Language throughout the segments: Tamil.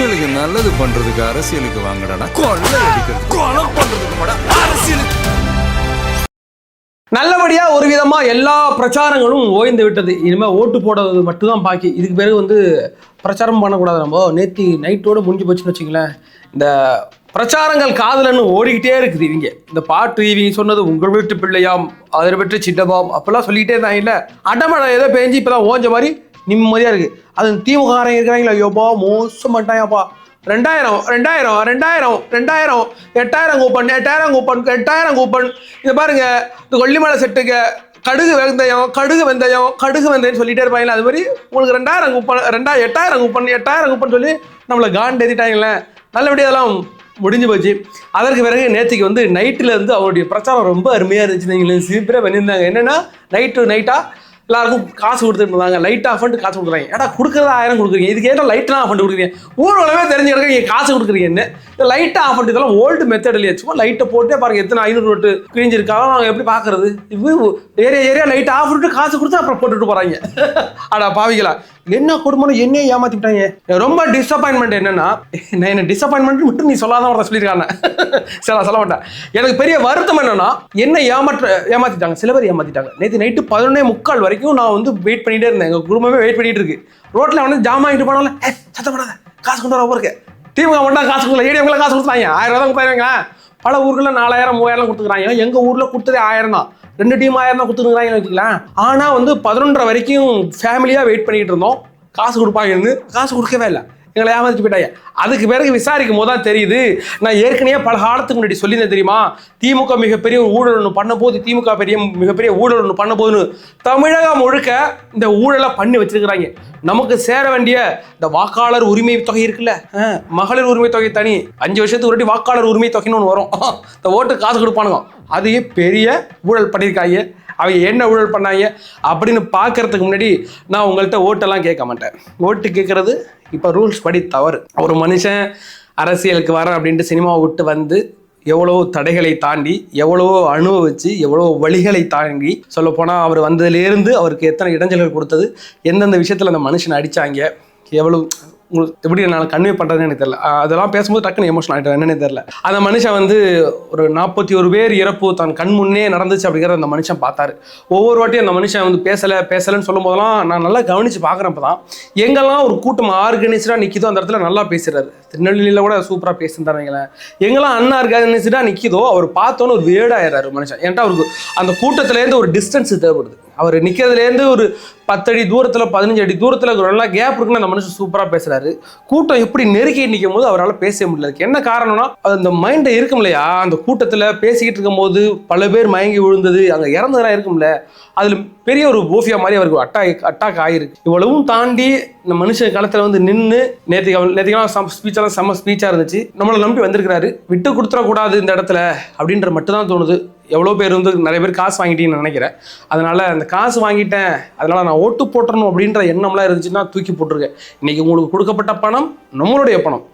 மக்களுக்கு நல்லது பண்றதுக்கு அரசியலுக்கு வாங்கடா, கொள்ளை அடிக்கிறது கொலை பண்றதுக்கு அரசியலுக்கு. நல்லபடியா ஒரு விதமா எல்லா பிரச்சாரங்களும் ஓய்ந்து விட்டது. இனிமே ஓட்டு போடுறது மட்டும்தான் பாக்கி. இதுக்கு பிறகு பிரச்சாரம் பண்ணக்கூடாது. நம்ம நேற்று நைட்டோட முடிஞ்சு போச்சுன்னு வச்சுங்களேன். இந்த பிரச்சாரங்கள் காதலன்னு ஓடிக்கிட்டே இருக்குது. இந்த பாட்டு இவங்க சொன்னது உங்கள் வீட்டு பிள்ளையாம், அதில் பெற்று சிட்டபாம் அப்பெல்லாம் சொல்லிக்கிட்டே இருந்தாங்க. இல்லை அடமழை ஏதோ பேஞ்சு இப்போதான் ஓஞ்ச மாதிரி நிம்மதியாக இருக்குது. அது திமுக இருக்கிறாங்களா, ஐயோப்பா மோசம் பண்ணிட்டாங்கப்பா. 2000 8000 கூப்பன் இதை பாருங்க. இந்த கொல்லிமலை செட்டுக்கு கடுகு வெந்தயம் சொல்லிட்டே இருப்பாங்களே, அது மாதிரி உங்களுக்கு 2000 கூப்பன் 8000 கூப்பன் சொல்லி நம்மளை காண்டு எதிட்டாங்களே. நல்லபடியாக அதெல்லாம் முடிஞ்சு போச்சு. அதற்கு பிறகு நேற்றுக்கு நைட்டில் அவருடைய பிரச்சாரம் ரொம்ப அருமையாக இருந்துச்சு. சீக்கிரம் பண்ணியிருந்தாங்க. என்னென்னா நைட்டாக எல்லாருக்கும் காசு கொடுத்துட்டு இருந்தாங்க. லைட் ஆஃப் பண்ணிட்டு காசு கொடுக்குறாங்க. ஏடா கொடுக்குறதா 1000 கொடுக்குறீங்க, இதுக்கு ஏன்னா லைட்லாம் ஆஃப் பண்ணிட்டு கொடுக்குறீங்க, ஊர்வலமே தெரிஞ்சு கிடக்க நீங்கள் காசு கொடுக்குறீங்கன்னு. இந்த லைட்டை ஆஃப் பண்ணிட்டு இதெல்லாம் ஓல்டு மெத்தட் இல்லையா, சும்மா லைட்டை போட்டே பாருங்க எத்தனை 500 நோட்டு கிழிஞ்சிருக்காங்க. நாங்கள் எப்படி பார்க்கறது? ஏரியா லைட்டை ஆஃப் பண்ணிட்டு காசு கொடுத்து அப்புறம் போட்டுட்டு போகிறாங்க. அடா பாவிகளா, என்ன குடும்பம் என்னையே ஏமாத்திட்டாங்க. ரொம்ப டிசப்பாயின்மெண்ட் என்னன்னா, நான் என்ன டிசப்பாயின்மெண்ட் மட்டும் நீ சொல்லாதான் ஒருத்தர் சொல்லியிருக்காங்க. சொல்ல மாட்டேன். எனக்கு பெரிய வருத்தம் என்னன்னா, என்ன ஏமாத்திட்டாங்க, சில பேர் ஏமாத்திட்டாங்க. நேற்று நைட்டு 11:45 வரைக்கும் நான் வெயிட் பண்ணிட்டே இருந்தேன். எங்கள் குடும்பமே வெயிட் பண்ணிட்டு இருக்கு. ரோட்டில் ஜாம் ஆகிட்டு போனால சத்தம் பண்ணாத, காசு கொண்டு வர போருக்கு. திமுக மட்டும் காசு கொடுக்கல, ஏடிஎம்ல காசு கொடுத்தாங்க. 1000 தான் கொடுத்தாங்க. பல ஊர்களில் 4000 3000 கொடுத்துக்கிறாங்க. எங்கள் ஊரில் கொடுத்ததே 1000 தான். 2 டீம் 1000 தான் கொடுத்துருக்காங்கன்னு வச்சுக்கலாம். ஆனால் 11:30 வரைக்கும் ஃபேமிலியாக வெயிட் பண்ணிட்டு இருந்தோம். காசு கொடுப்பாங்கன்னு காசு கொடுக்கவே இல்லை. எங்களை ஏமாத்திட்டு போயிட்டாங்க. அதுக்கு பிறகு விசாரிக்கும் போது தான் தெரியுது. நான் ஏற்கனவே பல காலத்துக்கு முன்னாடி சொல்லியிருந்தேன் தெரியுமா, திமுக மிகப்பெரிய ஊழல் ஒன்று பண்ண போது, திமுக மிகப்பெரிய ஊழல் ஒன்று பண்ண போதுன்னு. தமிழகம் முழுக்க இந்த ஊழலை பண்ணி வச்சிருக்கிறாங்க. நமக்கு சேர வேண்டிய இந்த வாக்காளர் உரிமை தொகை இருக்குல்ல, மகளிர் உரிமை தொகை தனி, 5 வருஷத்துக்கு ஒரு வாக்காளர் உரிமை தொகைன்னு ஒன்று வரும். இந்த ஓட்டு காசு கொடுப்பானுங்க. அதையே பெரிய ஊழல் பண்ணியிருக்காங்க. அவங்க என்ன ஊழல் பண்ணாங்க அப்படின்னு பார்க்கறதுக்கு முன்னாடி நான் உங்கள்கிட்ட ஓட்டெல்லாம் கேட்க மாட்டேன். ஓட்டு கேட்கறது இப்போ ரூல்ஸ் படி தவறு. ஒரு மனுஷன் அரசியலுக்கு வரேன் அப்படின்ட்டு சினிமாவை விட்டு எவ்வளோ தடைகளை தாண்டி, எவ்வளோ அனுபவிச்சு, எவ்வளோ வழிகளை தாண்டி, சொல்லப்போனால் அவர் வந்ததுலேருந்து அவருக்கு எத்தனை இடைஞ்சல்கள் கொடுத்தது, எந்தெந்த விஷயத்தில் அந்த மனுஷனை அடித்தாங்க, எவ்வளோ உங்களுக்கு எப்படி நான் கன்வே பண்ணுறதுன்னு எனக்கு தெரியல. அதெல்லாம் பேசும்போது டக்குன்னு எமோஷனல் ஆகிட்டேன். என்னன்னு தெரியல. அந்த மனுஷன் ஒரு 41 பேர் இறப்பு தன் கண் முன்னே நடந்துச்சு அப்படிங்கிறத அந்த மனுஷன் பார்த்தாரு. ஒவ்வொரு வாட்டியும் அந்த மனுஷன் பேசலைன்னு சொல்லும் போதெல்லாம் நான் நல்லா கவனித்து பார்க்குறப்ப தான் எங்கெல்லாம் ஒரு கூட்டம் ஆர்கனைஸ்டாக நிற்கிதோ அந்த இடத்துல நல்லா பேசுகிறாரு. திருநெல்வேலியில் கூட சூப்பராக பேசுகிறாருங்களேன். எங்கெல்லாம் அன்ஆர்கனைஸ்டாக நிற்கிதோ அவர் பார்த்தோன்னு ஒரு வேர்டாயிடுறாரு மனுஷன். ஏன்ட்டா அவருக்கு அந்த கூட்டத்துலேருந்து ஒரு டிஸ்டன்ஸ் தேவைப்படுது. அவர் நிற்கிறதுலேருந்து ஒரு 10 அடி தூரத்தில் 15 அடி தூரத்தில் நல்லா கேப் இருக்குன்னு அந்த மனுஷன் சூப்பராக பேசுகிறாரு. கூட்டம் எப்படி நெருக்கி நிற்கும் போது அவரால் பேச முடியல. என்ன காரணம்னா, அந்த மைண்டை இருக்கும் இல்லையா, அந்த கூட்டத்தில் பேசிக்கிட்டு இருக்கும் போது பல பேர் மயங்கி விழுந்தது, அங்கே இறந்ததெல்லாம் இருக்கும்ல, அதில் பெரிய ஒரு போஃபியா மாதிரி அவருக்கு அட்டாக் ஆகிருக்கு. இவ்வளவும் தாண்டி இந்த மனுஷன் காலத்தில் நின்று நேற்றுக்கெல்லாம் ஸ்பீச்செல்லாம் செம்ம ஸ்பீச்சாக இருந்துச்சு. நம்மளை நம்பி வந்திருக்கிறாரு. விட்டு கொடுத்துடக்கூடாது இந்த இடத்துல அப்படின்ற மட்டும் தான் தோணுது. எவ்வளோ பேர் நிறைய பேர் காசு வாங்கிட்டீங்கன்னு நினைக்கிறேன். அதனால் அந்த காசு வாங்கிட்டேன், அதனால் நான் ஓட்டு போட்டுறணும் அப்படின்ற எண்ணம்லாம் இருந்துச்சுன்னா தூக்கி போட்டிருக்கேன். இன்றைக்கி உங்களுக்கு கொடுக்கப்பட்ட பணம் நம்மளுடைய பணம்.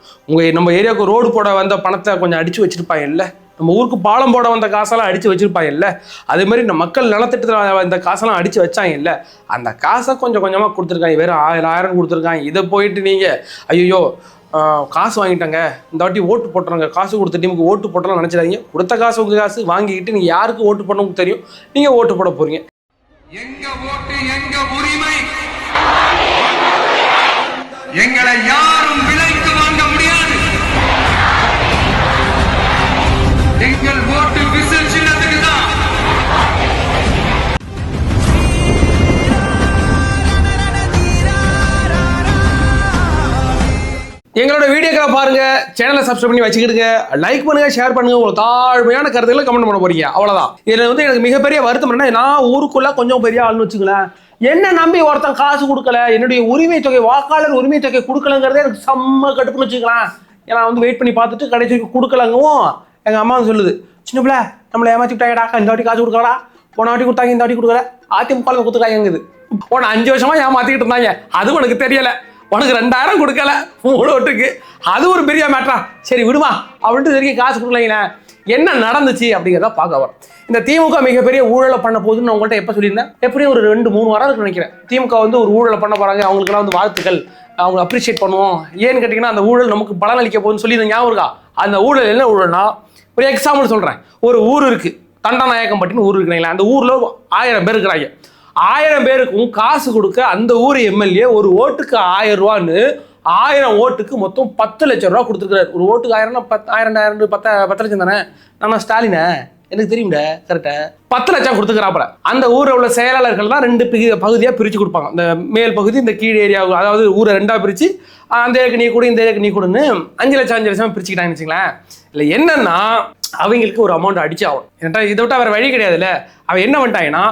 நம்ம ஏரியாவுக்கு ரோடு போட வந்த பணத்தை கொஞ்சம் அடித்து வச்சுருப்பாங்க இல்லை, நம்ம ஊருக்கு பாலம் போட வந்த காசெல்லாம் அடித்து வச்சுருப்பாங்க இல்லை, அதே மாதிரி இந்த மக்கள் நலத்திட்டத்தில் இந்த காசெல்லாம் அடித்து வச்சாங்க இல்லை, அந்த காசை கொஞ்சம் கொஞ்சமாக கொடுத்துருக்காங்க. வெறும் 1000 கொடுத்துருக்காங்க. இதை போயிட்டு நீங்கள் ஐயோ காசு வாங்கிட்டாங்க, இந்த வாட்டி ஓட்டு போட்டுறாங்க, காசு கொடுத்த டீமுக்கு ஓட்டு போட்டலாம் நினச்சிடாதீங்க. கொடுத்த காசு உங்கள் காசு வாங்கிக்கிட்டு நீங்கள் யாருக்கு ஓட்டு போடணும்னு தெரியும், நீங்கள் ஓட்டு போட போகிறீங்க. எங்க ஓட்டு எங்க உரிமை, எங்களை யாரும் விலைக்கு வாங்க முடியாது. எங்கள் ஓட்டு விசில் சின்னத்துக்கு தான். எங்களோட வீடியோக்களை பாருங்க, சேனலை சப்ஸ்கிரைப் பண்ணி வச்சுக்கிடுங்க, லைக் பண்ணுங்க, ஷேர் பண்ணுங்க, உங்களுக்கு தாழ்மையான கருத்துக்களை கமெண்ட் பண்ண போறீங்க. அவ்வளவுதான். இதுல எனக்கு மிகப்பெரிய வருத்தம் என்ன, நான் ஊருக்குள்ள கொஞ்சம் பெரிய ஆள்னு வச்சுங்களேன், என்ன நம்பி ஒருத்தன் காசு கொடுக்கல, என்னுடைய உரிமை தொகை வாக்காளர் உரிமை தொகை கொடுக்கலங்கிறதே எனக்கு செம்ம கடுப்புன்னு வச்சுக்கலாம். ஏன்னா வெயிட் பண்ணி பார்த்துட்டு கடைசிக்கு கொடுக்கலங்கவும் எங்க அம்மா சொல்லுது, சின்ன பிள்ளை நம்மளை ஏமாத்தி விட்டாங்கடா, இந்த வாட்டி காசு கொடுக்கலடா, போன வாட்டி கொடுத்தாங்க, இந்த வாட்டி கொடுக்கல, அதிமுக கொடுத்துருக்காங்குது. போன 5 வருஷமா ஏமாத்திக்கிட்டு இருந்தாங்க, அது உனக்கு தெரியல, உனக்கு 2000 கொடுக்கல 3 ஓட்டுக்கு, அது ஒரு பெரிய மேட்டரா, சரி விடுமா அப்படின்ட்டு தெரியும் காசு கொடுக்கலைங்களே. என்ன நடந்துச்சு அப்படிங்கிறத பார்க்க வரோம். இந்த திமுக மிகப்பெரிய ஊழலை பண்ண போகுதுன்னு நான் உங்கள்கிட்ட எப்போ சொல்லியிருந்தேன்? எப்படியும் ஒரு 2-3 வாரம் இருக்கு நினைக்கிறேன். திமுக வந்து ஒரு ஊழலை பண்ண போறாங்க, அவங்களுக்குலாம் வந்து வாழ்த்துக்கள், அவங்க அப்ரிஷியேட் பண்ணுவோம். ஏன்னு கேட்டிங்கன்னா அந்த ஊழல் நமக்கு பலன் அளிக்க போகுதுன்னு சொல்லி ஞாபகம் இருக்கா? அந்த ஊழல் என்ன ஊழல்னா, ஒரு எக்ஸாம்பிள் சொல்கிறேன். ஒரு ஊர் இருக்கு, தண்டநாயக்கம்பட்டின்னு ஊர் இருக்குங்களா, அந்த ஊரில் 1000 பேர் இருக்கிறாங்க. 1000 பேருக்கும் காசு கொடுக்க அந்த ஊர் எம்எல்ஏ ஒரு ஓட்டுக்கு 1000 ரூபான்னு 1000 ஓட்டுக்கு மொத்தம் 10 லட்சம் ரூபா கொடுத்துருக்காரு. ஒரு ஓட்டுக்கு 1000னா 10 லட்சம் தானே. நான் ஸ்டாலின எனக்கு தெரியும்ட கரெக்டா 10 லட்சம் கொடுத்துக்கிறாப்புல. அந்த ஊரில் உள்ள செயலாளர்கள் தான் 2 பகுதியாக பிரித்து கொடுப்பாங்க. இந்த மேல் பகுதி, இந்த கீழ் ஏரியா, அதாவது ஊரை 2ஆக பிரித்து அந்த ஏரியாக்கு நீ கூட இந்த ஏரியாக்கு நீ கூடன்னு 5 லட்சம் பிரிச்சுக்கிட்டாங்கன்னு வச்சுங்களேன். இல்லை என்னன்னா அவங்களுக்கு ஒரு அமௌண்ட் அடிச்சு ஆகும். ஏன்டா இதை விட்டு வேறு வழி கிடையாதுல்ல. அவன் என்ன பண்ணிட்டாங்கன்னா,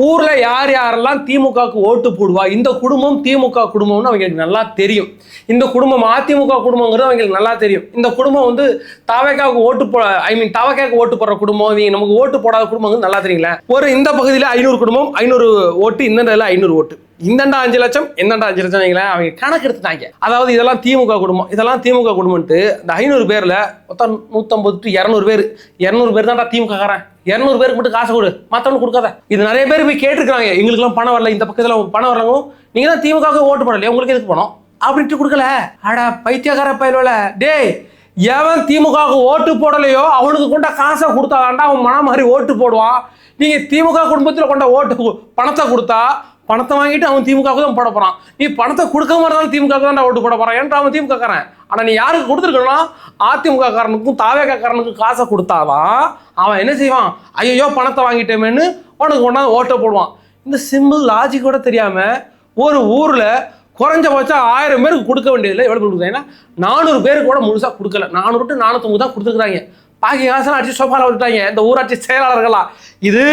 ஊரில் யார் யாரெல்லாம் திமுகவுக்கு ஓட்டு போடுவா, இந்த குடும்பம் திமுக குடும்பம்னு அவங்களுக்கு நல்லா தெரியும். இந்த குடும்பம் அதிமுக குடும்பங்கிறது அவங்களுக்கு நல்லா தெரியும். இந்த குடும்பம் வந்து தவக்காவுக்கு ஓட்டு போடுற குடும்பம், இவங்க நமக்கு ஓட்டு போடாத குடும்பம் நல்லா தெரியுங்களா. ஒரு இந்த பகுதியில் 500 குடும்பம், 500 ஓட்டு, இந்த 500 ஓட்டு, இந்தண்டா 5 லட்சம், எந்தண்டா 5 லட்சம் வைங்களேன். அவங்க கணக்கு எடுத்துட்டாங்க. அதாவது இதெல்லாம் திமுக குடும்பம், இதெல்லாம் திமுக குடும்பம்ட்டு இந்த 500 பேரில் மொத்தம் 150 to 200 பேர், 200 பேர் தான்டா திமுக காரன். 200 பேருக்கு மட்டும் காசு கொடு, மற்றவனுக்கு கொடுக்காத. இது நிறைய பேர் போய் கேட்டிருக்காங்க, எங்களுக்குலாம் பணம் வரல, இந்த பக்கத்தில் பணம் வரலங்க, நீங்க தான் திமுக ஓட்டு போடலையே, உங்களுக்கு எதுக்கு பணம் அப்படின்ட்டு கொடுக்கல. அடா பைத்தியக்கார பயிலோல, டேய் எவன் திமுக ஓட்டு போடலையோ அவனுக்கு கொண்ட காசை கொடுத்தாதாண்டா அவன் மன மாதிரி ஓட்டு போடுவான். நீங்க திமுக குடும்பத்தில் கொண்ட ஓட்டு பணத்தை கொடுத்தா பணத்தை வாங்கிட்டு அவன் திமுக தான் போட போறான். நீ பணத்தை கொடுக்க மாதிரி திமுக தான் ஓட்டு போட போறான் ஏன்டா அவன் திமுக காரன். ஆனா நீ யாருக்கு கொடுத்துருக்கணும், அதிமுக காரனுக்கும் தாவேக காரனுக்கும் காசை கொடுத்தாதான் அவன் என்ன செய்வான், ஐயோ பணத்தை வாங்கிட்டேமேன்னு உனக்கு கொண்டாந்து ஓட்டை போடுவான். இந்த சிம்பிள் லாஜிக்கோட தெரியாம ஒரு ஊர்ல குறைஞ்சபட்சம் 1000 பேருக்கு கொடுக்க வேண்டியதில்லை. எவ்வளவு கொடுக்குறாங்கன்னா 400 பேருக்கு கூட முழுசா கொடுக்கல. 400 to 450 தான் கொடுத்துருக்காங்க. பாக்கி காசெல்லாம் அடிச்சு சோஃபால விட்டுட்டாங்க இந்த ஊராட்சி செயலாளர்களா. இது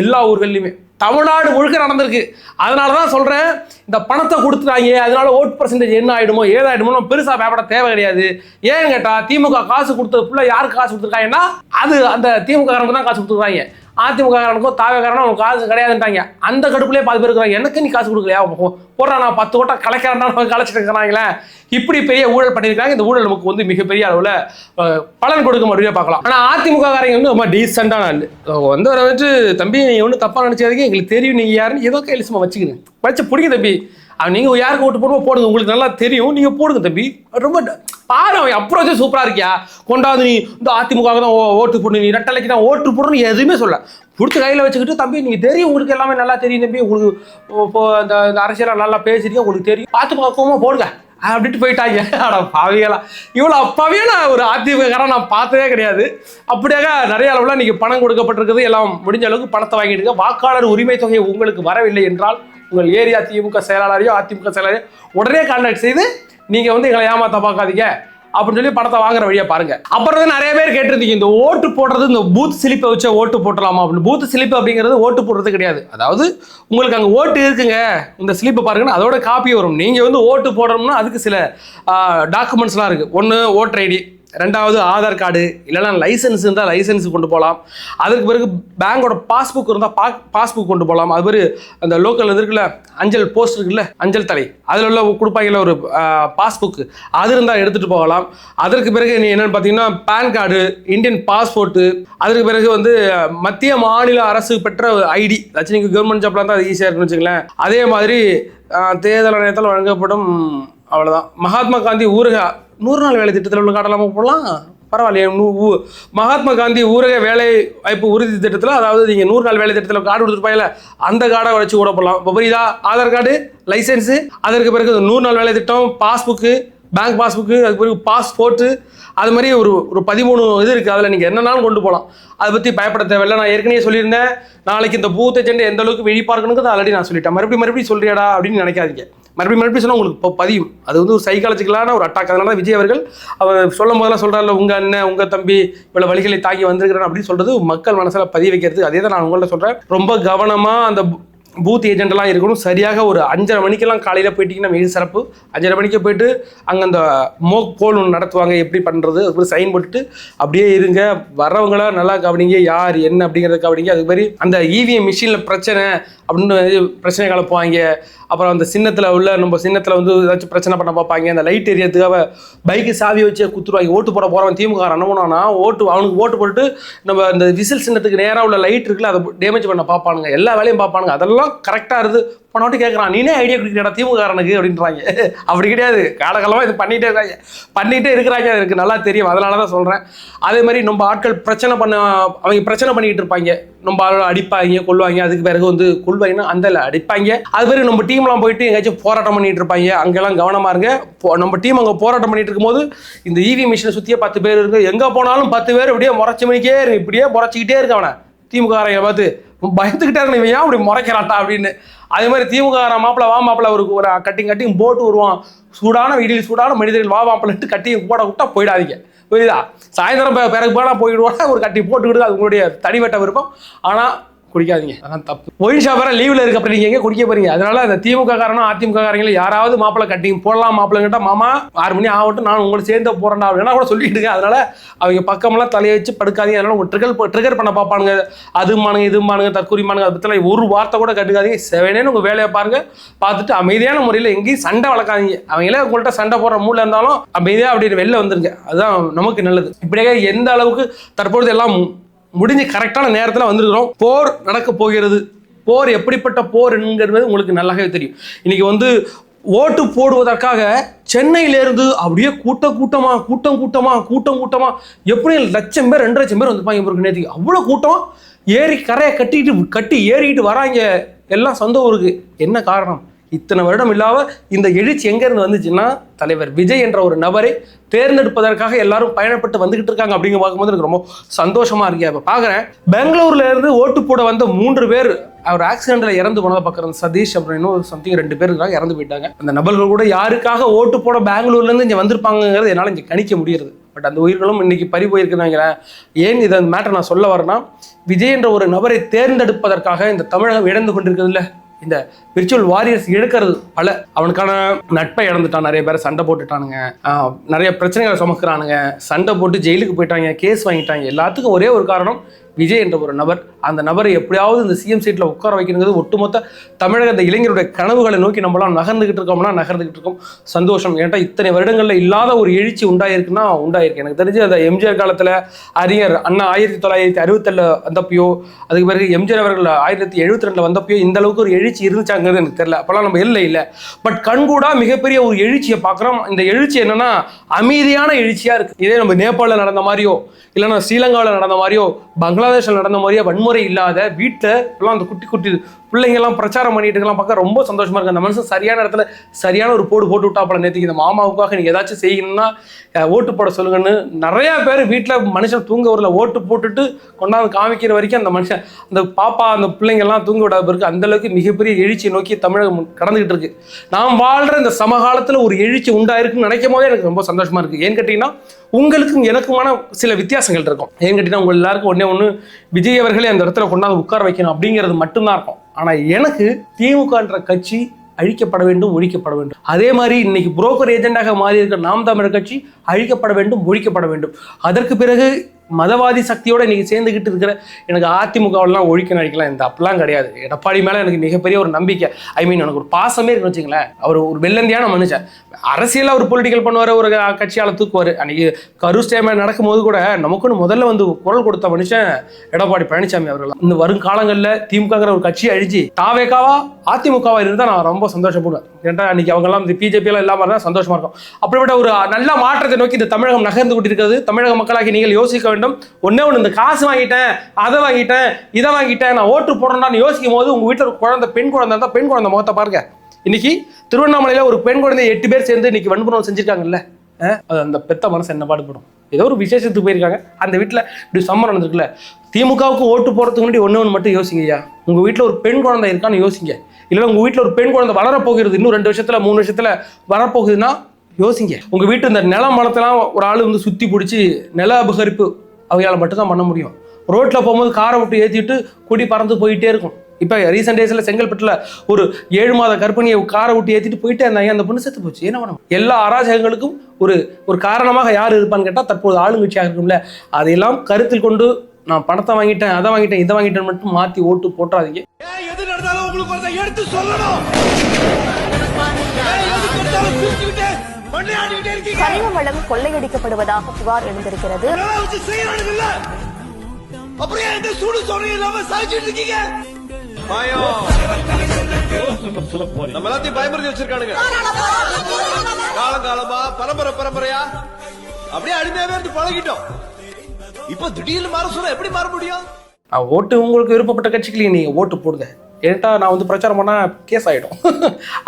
எல்லா ஊர்கள்லையுமே தமிழ்நாடு முழுக்க நடந்திருக்கு. அதனால தான் சொல்கிறேன், இந்த பணத்தை கொடுத்துட்டாங்க, அதனால ஓட்டு பர்சன்டேஜ் என்ன ஆகிடுமோ ஏதாயிடுமோ பெருசாக பயப்பட தேவை கிடையாது. ஏன்னு கேட்டால் திமுக காசு கொடுத்தது ஃபுல்லாக யாருக்கு காசு கொடுத்துருக்காங்கன்னா அது அந்த திமுக காரனுக்கு தான் காசு கொடுத்துருக்காங்க. அதிமுக காரனுக்கும் தாவேக்காரனும் அவனுக்கு காசு கிடையாதுன்ட்டாங்க. அந்த கடுப்புலேயே 10 பேர் இருக்கிறாங்க. எனக்கு நீ காசு கொடுக்கலையா, போடுறா நான் 10 ஓட்டை கலைக்கிறேன்னா கலைச்சிட்டு இருக்கிறாங்களே. இப்படி பெரிய ஊழல் பண்ணியிருக்காங்க. இந்த ஊழல் நமக்கு வந்து மிகப்பெரிய அளவில் பலன் கொடுக்க முடியும் பார்க்கலாம். ஆனால் அதிமுக காரங்க வந்து ரொம்ப டீசெண்டான ஆள் வந்து வந்துட்டு, தம்பி நீங்கள் ஒன்றும் தப்பாக நினச்சாதீங்க, எங்களுக்கு தெரியும் நீங்கள் யாருன்னு ஏதோ கையில் சும்மா வச்சுக்கணும், வச்சு பிடிங்க தம்பி, நீங்கள் யாருக்கு ஓட்டு போடுவோம் போடுங்க, உங்களுக்கு நல்லா தெரியும், நீங்கள் போடுங்க தம்பி. ரொம்ப பாரு அவன் அப்ரோச்சே சூப்பராக இருக்கியா, கொண்டாந்து நீ இந்த அதிமுக தான் ஓட்டு போடு, நீ ரெட்டலைக்கு தான் ஓட்டு போடணும்னு எதுவுமே சொல்ல, பிடிச்ச கையில் வச்சுக்கிட்டு, தம்பி நீங்கள் தெரியும், உங்களுக்கு எல்லாமே நல்லா தெரியும் தம்பி, உங்களுக்கு இந்த அரசியலாக நல்லா பேசுறீங்க, உங்களுக்கு தெரியும், பார்த்து பக்குவமாக போடுங்க அப்படின்ட்டு போயிட்டாங்க. ஆடா பாவிகளா, இவ்வளோ அப்பாவியான ஒரு அதிமுககாரன் நான் பார்த்ததே கிடையாது. அப்படியாக நிறைய அளவில் நீங்கள் பணம் கொடுக்கப்பட்டிருக்குது, எல்லாம் முடிஞ்ச அளவுக்கு பணத்தை வாங்கிட்டு வாக்காளர் உரிமை தொகை உங்களுக்கு வரவில்லை என்றால் உங்கள் ஏரியா திமுக செயலாளரையோ அதிமுக செயலாளரையோ உடனே கான்டாக்ட் செய்து நீங்கள் வந்து எங்களை ஏமாற்ற பார்க்காதீங்க அப்படின்னு சொல்லி பணத்தை வாங்குற வழியா பாருங்க. அப்புறம் வந்து நிறைய பேர் கேட்டிருந்தீங்க, இந்த ஓட்டு போடுறது இந்த பூத் ஸ்லிப்பை வச்சு ஓட்டு போட்டலாமா அப்படின்னு. பூத் ஸ்லிப் அப்படிங்கிறது ஓட்டு போடுறது கிடையாது. அதாவது உங்களுக்கு அங்கே ஓட்டு இருக்குங்க, இந்த ஸ்லிப்பை பாருங்கன்னா அதோட காப்பி வரும். நீங்கள் வந்து ஓட்டு போடணும்னா அதுக்கு சில டாக்குமெண்ட்ஸ்லாம் இருக்குது. ஒன்று ஓட்டர் ஐடி, 2வது ஆதார் கார்டு, இல்லைனா லைசன்ஸ் இருந்தால் லைசன்ஸ் கொண்டு போகலாம். அதுக்கு பிறகு பேங்கோட பாஸ்புக் இருந்தால் பாஸ்புக் கொண்டு போகலாம். அது பிறகு அந்த லோக்கல் இருக்குல்ல அஞ்சல் போஸ்ட் இருக்குல்ல, அஞ்சல் தலை, அதில் உள்ள கொடுப்பாங்கல்ல ஒரு பாஸ்புக், அது இருந்தால் எடுத்துகிட்டு போகலாம். அதற்கு பிறகு நீ என்னென்னு பார்த்தீங்கன்னா பேன் கார்டு, இந்தியன் பாஸ்போர்ட்டு, அதற்கு பிறகு வந்து மத்திய மாநில அரசு பெற்ற ஐடி, அதாச்சும் நீங்கள் கவர்மெண்ட் ஜாப்லாம் இருந்தால் அது ஈஸியாக இருக்குன்னு வச்சுங்களேன். அதே மாதிரி தேர்தல் ஆணையத்தால் வழங்கப்படும், அவ்வளோதான். மகாத்மா காந்தி ஊரக 100 நாள் வேலை திட்டத்தில் உள்ள காட்டலாமா போடலாம், பரவாயில்லையே. மகாத்மா காந்தி ஊரக வேலை வாய்ப்பு உறுதி திட்டத்தில், அதாவது நீங்கள் 100 நாள் வேலை திட்டத்தில் கார்டு கொடுத்துருப்பாங்கல்ல, அந்த கார்டை வச்சு கூட போடலாம். இப்போ புரியுதா, ஆதார் கார்டு, லைசன்ஸு, அதற்கு பிறகு 100 நாள் வேலை திட்டம், பாஸ்புக்கு, பேங்க் பாஸ்புக்கு, அதுக்கு பிறகு பாஸ்போர்ட்டு, அது மாதிரி ஒரு 13 இது இருக்குது. அதில் நீங்கள் என்னன்னாலும் கொண்டு போகலாம். அதை பற்றி பயப்பட தேவையில்லை. நான் ஏற்கனவே சொல்லியிருந்தேன், நாளைக்கு இந்த பூத் ஏஜெண்ட் எந்த அளவுக்கு விழிப்பார்க்கணுங்கிறது ஆல்ரெடி நான் சொல்லிட்டேன். மறுபடியும் சொல்றியாடா அப்படின்னு நினைக்காதீங்க. மறுபடியும் சொன்னால் உங்களுக்கு இப்போ பதியும். அது வந்து ஒரு சைக்காலஜிக்கலான ஒரு அட்டாக். அதனால தான் விஜய் அவர்கள் அவர் சொல்லும் போதெல்லாம் சொல்கிறார்ல, உங்கள் அண்ணன் உங்கள் தம்பி இவ்வளோ வழிகளை தாக்கி வந்திருக்கிறேன் அப்படின்னு சொல்கிறது மக்கள் மனசில் பதிய வைக்கிறது. அதே தான் நான் உங்கள்ட்ட சொல்கிறேன். ரொம்ப கவனமாக அந்த பூத் ஏஜென்ட்லாம் இருக்கணும். சரியாக ஒரு 5:30 மணிக்கெல்லாம் காலையில் போயிட்டீங்கன்னா மிக சிறப்பு. 5:30 மணிக்கு போயிட்டு அங்கே அந்த மோக் போல் ஒன்று நடத்துவாங்க, எப்படி பண்ணுறது அதுக்கு சைன் போட்டுட்டு அப்படியே இருங்க. வரவங்களா நல்லா கவனிங்க, யார் என்ன அப்படிங்கிறத கவனிங்க. அதுக்கு மாதிரி அந்த இவிஎம் மிஷினில் பிரச்சனை அப்படின்னு பிரச்சனை கலப்புவாங்க. அப்புறம் அந்த சின்னத்தில் உள்ள நம்ம சின்னத்தில் வந்து ஏதாச்சும் பிரச்சனை பண்ண பார்ப்பாங்க. அந்த லைட் ஏரியாதுக்காக பைக்கு சாவி வச்சு குத்துருவாங்க. ஓட்டு போட போகிறவன் திமுக என்ன பண்ணுவானா, அவனுக்கு ஓட்டு போட்டு நம்ம இந்த விசில் சின்னத்துக்கு நேராக உள்ள லைட் இருக்குல்ல அதை டேமேஜ் பண்ண பார்ப்பானுங்க. எல்லா வேலையும் பார்ப்பானுங்க. அதெல்லாம் கரெக்டாக இருந்து போனோட்டு கேட்குறான், நீனே ஐடியா கொடுக்குறா திமுகனுக்கு அப்படின்றாங்க. அப்படி கிடையாது, காலகாலமாக இது பண்ணிகிட்டே இருக்கிறாங்க. எனக்கு நல்லா தெரியும், அதனால தான் சொல்கிறேன். அதே மாதிரி நம்ம ஆட்கள் அவங்க பிரச்சனை பண்ணிக்கிட்டு இருப்பாங்க. நம்ம ஆள் அடிப்பாங்க, கொள்வாங்க. அதுக்கு பிறகு வந்து கொள்வாங்கன்னா அந்த அடிப்பாங்க. அது பிறகு நம்ம டீம்லாம் போயிட்டு எங்கேயாச்சும் போராட்டம் பண்ணிட்டு இருப்பாங்க. அங்கெல்லாம் கவனமாக இருங்க. நம்ம டீம் அங்கே போராட்டம் பண்ணிட்டு இருக்கும்போது இந்த இவி மிஷினை சுற்றியே 10 பேர் இருக்கு. எங்கே போனாலும் 10 பேர் இப்படியே முறைச்சி மணிக்கே இருக்கு, இப்படியே முறைச்சிக்கிட்டே இருக்கு. அவனை திமுக பார்த்து பயந்துக்கிட்டே இவன் ஏன் அப்படி முறைக்கிறாட்டா அப்படின்னு. அதே மாதிரி திமுக மாப்பிள்ள ஒரு கட்டிங் போட்டு வருவான். சூடான வீடில் சூடான மனிதர்கள் மாப்பிள்ளைட்டு கட்டி போட விட்டா போயிடாதீங்க, புரியுதா? சாயந்தரம் பிறகு போனால் போயிடுவாங்க. ஒரு கட்டி போட்டுக்கிட்டு அது உங்களுடைய தனிவட்ட விருப்பம். ஆனால் குடிக்காதீங்க, அதான் தப்பு. ஒயின் ஷாப் வேற லீவில் இருக்க அப்புறம் நீங்கள் எங்கே குடிக்க போறீங்க? அதனால அந்த திமுக காரனும் அதிமுக காரங்களும் யாராவது மாப்பிள்ளை கட்டிங் போடலாம் மாப்பிள்ளைங்கிட்ட, மாமா 6 மணி ஆகட்டும் நான் உங்களை சேர்ந்து போறேன்டா அப்படின்னா கூட சொல்லிட்டு இருக்கேன். அதனால அவங்க பக்கமெல்லாம் தலையை வச்சு படுக்காதீங்க. அதனால உங்க ட்ரிகர் பண்ண பார்ப்பானுங்க. அதுமானுங்க இதுமானுங்க தற்கூரிமானுங்க, அதை பற்றி ஒரு வார்த்தை கூட கட்டுக்காதீங்க. செவனேன்னு உங்கள் வேலையை பாருங்க. பார்த்துட்டு அமைதியான முறையில் எங்கேயும் சண்டை வளர்க்காதீங்க. அவங்களே உங்கள்கிட்ட சண்டை போடுற மூல இருந்தாலும் அமைதியாக அப்படின்னு வெளில வந்துருங்க. அதுதான் நமக்கு நல்லது. இப்படியே எந்த அளவுக்கு தற்பொழுது எல்லாம் முடிஞ்சு கரெக்டான நேரத்தில் வந்திருக்கிறோம். போர் நடக்க போகிறது. போர் எப்படிப்பட்ட போர் என்கிறது உங்களுக்கு நல்லாவே தெரியும். இன்னைக்கு வந்து ஓட்டு போடுவதற்காக சென்னையிலேருந்து அப்படியே கூட்டமா எப்படி 1 லட்சம் பேர் 2 லட்சம் பேர் வந்துருப்பாங்க. நேற்றுக்கு அவ்வளோ கூட்டம் ஏறி கரையை கட்டி ஏறிக்கிட்டு வராங்க. எல்லாம் சொந்த ஊருக்கு. என்ன காரணம்? இத்தனை வருடம் இல்லாத இந்த எழுச்சி எங்கேருந்து வந்துச்சுன்னா, தலைவர் விஜய் என்ற ஒரு நபரை தேர்ந்தெடுப்பதற்காக எல்லாரும் பயணப்பட்டு வந்துகிட்டு இருக்காங்க. அப்படிங்க பார்க்கும்போது எனக்கு ரொம்ப சந்தோஷமா இருக்கு. இப்போ பார்க்குறேன், பெங்களூர்ல இருந்து ஓட்டு போட வந்த 3 பேர் அவர் ஆக்சிடென்ட்ல இறந்து போனதை பார்க்குறேன். சதீஷ் அப்புறம் இன்னும் சம்திங் 2 பேர் இருக்காங்க, இறந்து போயிட்டாங்க. அந்த நபர்கள் கூட யாருக்காக ஓட்டு போட பெங்களூர்ல இருந்து இங்கே வந்திருப்பாங்கிறது என்னால் இங்கே கணிக்க முடியாது. பட் அந்த உயிர்களும் இன்னைக்கு பறி போயிருக்குறாங்க. ஏன் இதை மேட்டர் நான் சொல்ல வரேன்னா, விஜய் என்ற ஒரு நபரை தேர்ந்தெடுப்பதற்காக இந்த தமிழகம் இழந்து கொண்டிருக்கிறது இல்லை. இந்த விர்ச்சுவல் வாரியர்ஸ் இழக்கிறது பல. அவனுக்கான நட்பை இழந்துட்டான். நிறைய பேர் சண்டை போட்டுட்டானுங்க, நிறைய பிரச்சனைகளை சுமக்கிறானுங்க, சண்டை போட்டு ஜெயிலுக்கு போயிட்டாங்க, கேஸ் வாங்கிட்டாங்க. எல்லாத்துக்கும் ஒரே ஒரு காரணம், விஜய் என்ற ஒரு நபர். அந்த நபரை எப்படியாவது இந்த சிஎம் சீட்டில் உட்கார வைக்கிறது ஒட்டுமொத்த தமிழக இந்த இளைஞருடைய கனவுகளை நோக்கி நம்மளாம் நகர்ந்துகிட்டு இருக்கோம். சந்தோஷம். ஏன்டா இத்தனை வருடங்களில் இல்லாத ஒரு எழுச்சி உண்டாயிருக்குன்னா உண்டாயிருக்கு. எனக்கு தெரிஞ்சு அந்த எம்ஜிஆர் காலத்தில் அறிஞர் அண்ணா 1967 வந்தப்பையோ, அதுக்கு பிறகு எம்ஜிஆர் அவர்கள் 1972 வந்தப்பையோ இந்த அளவுக்கு ஒரு எழுச்சி இருந்துச்சாங்கிறது எனக்கு தெரியல. அப்போல்லாம் நம்ம இல்லை. பட் கண்கூடா மிகப்பெரிய ஒரு எழுச்சியை பார்க்குறோம். இந்த எழுச்சி என்னன்னா அமைதியான எழுச்சியாக இருக்குது. இதே நம்ம நேபாளில் நடந்த மாதிரியோ, இல்லைன்னா ஸ்ரீலங்காவில் நடந்த மாதிரியோ, பங்களாதேஷில் நடந்த மாதிரியே வன்முறை இல்லாத வீட்டில் இப்பெல்லாம் அந்த குட்டி பிள்ளைங்கெல்லாம் பிரச்சாரம் பண்ணிட்டு இருக்கலாம் பார்க்க ரொம்ப சந்தோஷமா இருக்கு. அந்த மனுஷன் சரியான இடத்துல சரியான ஒரு போட்டு விட்டாப்பல. நேற்றுக்கு இந்த மாமாவுக்காக நீங்கள் ஏதாச்சும் செய்யணும்னா ஓட்டு போட சொல்லுங்கன்னு நிறையா பேர் வீட்டில் மனுஷன் தூங்க வரல ஓட்டு போட்டுட்டு கொண்டாந்து காமிக்கிற வரைக்கும் அந்த மனுஷன் அந்த பாப்பா அந்த பிள்ளைங்கள்லாம் தூங்க விடாத பிறகு அந்தளவுக்கு மிகப்பெரிய எழுச்சியை நோக்கி தமிழகம் கடந்துகிட்டு இருக்கு. நாம் வாழ்கிற இந்த சமகாலத்தில் ஒரு எழுச்சி உண்டாயிருக்குன்னு நினைக்கும் போதே எனக்கு ரொம்ப சந்தோஷமா இருக்கு. ஏன்னு கேட்டிங்கன்னா, உங்களுக்கும் எனக்குமான சில வித்தியாசங்கள் இருக்கும். ஏன்னு கேட்டிங்கன்னா, உங்கள் எல்லாருக்கும் ஒன்று விஜய் அவர்களே அந்த இடத்துல கொண்டாந்து உட்கார வைக்கணும் அப்படிங்கிறது மட்டும்தான் இருக்கும். ஆனால் எனக்கு திமுகன்ற கட்சி அழிக்கப்பட வேண்டும், ஒழிக்கப்பட வேண்டும். அதே மாதிரி இன்னைக்கு புரோக்கர் ஏஜெண்டாக மாறி இருக்கிற நாம் தமிழர் கட்சி அழிக்கப்பட வேண்டும், ஒழிக்கப்பட வேண்டும். அதற்கு பிறகு மதவாதி சக்தியோட இன்னைக்கு சேர்ந்துக்கிட்டு இருக்கிற எனக்கு அதிமுகவெல்லாம் ஒழிக்க நடிக்கலாம் இந்த அப்படிலாம் கிடையாது. எடப்பாடி மேலே எனக்கு மிகப்பெரிய ஒரு நம்பிக்கை, எனக்கு ஒரு பாசமே இருக்குன்னு வச்சுங்களேன். அவர் ஒரு வெள்ளந்தியான மனுஷன். அரசியலில் ஒரு பொலிட்டிக்கல் பண்ணுவார், ஒரு கட்சியால் தூக்குவார். அன்னைக்கு கரூர் ஸ்டேட்மெண்ட் நடக்கும்போது கூட நமக்குன்னு முதல்ல வந்து குரல் கொடுத்த மனுஷன் எடப்பாடி பழனிசாமி அவர்கள். இந்த வருங்காலங்களில் திமுகங்கிற ஒரு கட்சி அழிச்சு தாவேக்காவா அதிமுகவா இருந்தால் நான் ரொம்ப சந்தோஷப்படுவேன். ஏன்டா அன்னைக்கு அவங்கெல்லாம் இந்த பிஜேபி எல்லாம் இல்லாமல் இருந்தால் சந்தோஷமா இருக்கும். அப்படிப்பட்ட ஒரு நல்ல மாற்றத்தை நோக்கி இந்த தமிழகம் நகர்ந்து கொண்டிருக்கிறது. தமிழக மக்களாகி நீங்கள் யோசிக்க வேண்டும். ஒன்னே ஒன்று, இந்த காசு வாங்கிட்டேன், அதை வாங்கிட்டேன், இதை வாங்கிட்டேன், நான் ஓட்டு போடணும்னு யோசிக்கும் போது உங்க வீட்டில் ஒரு குழந்தை, பெண் குழந்தை இருந்தால் பெண் குழந்தை முகத்தை பாருங்க. இன்னைக்கு திருவண்ணாமலையில ஒரு பெண் குழந்தை 8 பேர் சேர்ந்து இன்னைக்கு வன்புணர்வு செஞ்சிருக்காங்கல்ல, அந்த பெத்த மனசு என்ன பாடுபடும். ஏதோ ஒரு விசேஷத்துக்கு போயிருக்காங்க, அந்த வீட்டில் இப்படி சம்மர் நடந்திருக்குல்ல. திமுகவுக்கு ஓட்டு போறதுக்கு முன்னாடி ஒன்று மட்டும் யோசிங்கய்யா, உங்க வீட்டில் ஒரு பெண் குழந்தை இருக்கான்னு யோசிங்க. இல்லைன்னா உங்க வீட்டில் ஒரு பெண் குழந்தை வளரப்போகிறது, இன்னும் 2 வருஷத்துல 3 வருஷத்துல வரப்போகுதுன்னா யோசிங்க. உங்க வீட்டு இந்த நிலம் வளர்த்தெல்லாம் ஒரு ஆள் வந்து சுத்தி பிடிச்சி நில அபகரிப்பு அவங்களால மட்டும்தான் பண்ண முடியும். ரோட்டில் போகும்போது காரை விட்டு ஏற்றிட்டு கொடி பறந்து போயிட்டே இருக்கும். இப்போ ரீசெண்ட் டேஸில் செங்கல்பட்டில் ஒரு 7 மாத கர்ப்பிணியை காரை விட்டு ஏற்றிட்டு போயிட்டே இருந்தாங்க, அந்த பொண்ணு செத்து போச்சு. என்ன பண்ணணும்? எல்லா அராஜகங்களுக்கும் ஒரு காரணமாக யார் இருப்பான்னு கேட்டால் தற்போது ஆளுங்கட்சியாக இருக்கும்ல, அதையெல்லாம் கருத்தில் கொண்டு நான் பணத்தை வாங்கிட்டேன், அதை வாங்கிட்டேன், இதை வாங்கிட்டேன் மட்டும் மாற்றி ஓட்டு போட்டுறாதீங்க. எது நடந்தாலும் உங்களுக்கு எடுத்து சொல்லணும். கனிம வளம் கொள்ளையடிக்கப்படுவதாக புகார் எழுந்திருக்கிறது. அப்படியே இந்த சூடு சொன்ன இல்லாம சாய்ச்சிட்டு இருக்கீங்க. நம்ம எல்லாத்தையும் பயமுறுத்தி வச்சிருக்கானுங்க. காலங்காலமா பரம்பரையா அப்படியே அடிமையாவே இருந்து பழகிட்டோம். இப்ப திடீர்னு மாற சொல்ல எப்படி மாற முடியும்? ஓட்டு உங்களுக்கு விருப்பப்பட்ட கட்சிக்கு நீங்க ஓட்டு போடுங்க. ஏன்ட்டா நான் வந்து பிரச்சாரம் பண்ணா கேஸ் ஆகிடும்.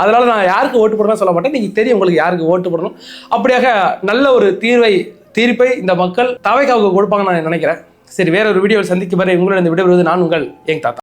அதனால நான் யாருக்கு ஓட்டு போடணும்னு சொல்ல மாட்டேன். நீங்க தெரியும் உங்களுக்கு யாருக்கு ஓட்டு போடணும். அப்படியாக நல்ல ஒரு தீர்ப்பை இந்த மக்கள் தவைக்காவுக்கு கொடுப்பாங்கன்னு நான் நினைக்கிறேன். சரி, வேற ஒரு வீடியோவில் சந்திக்கும் வரை உங்களிடம் விடைபெறுவது நான் உங்கள் யங் தாத்தா.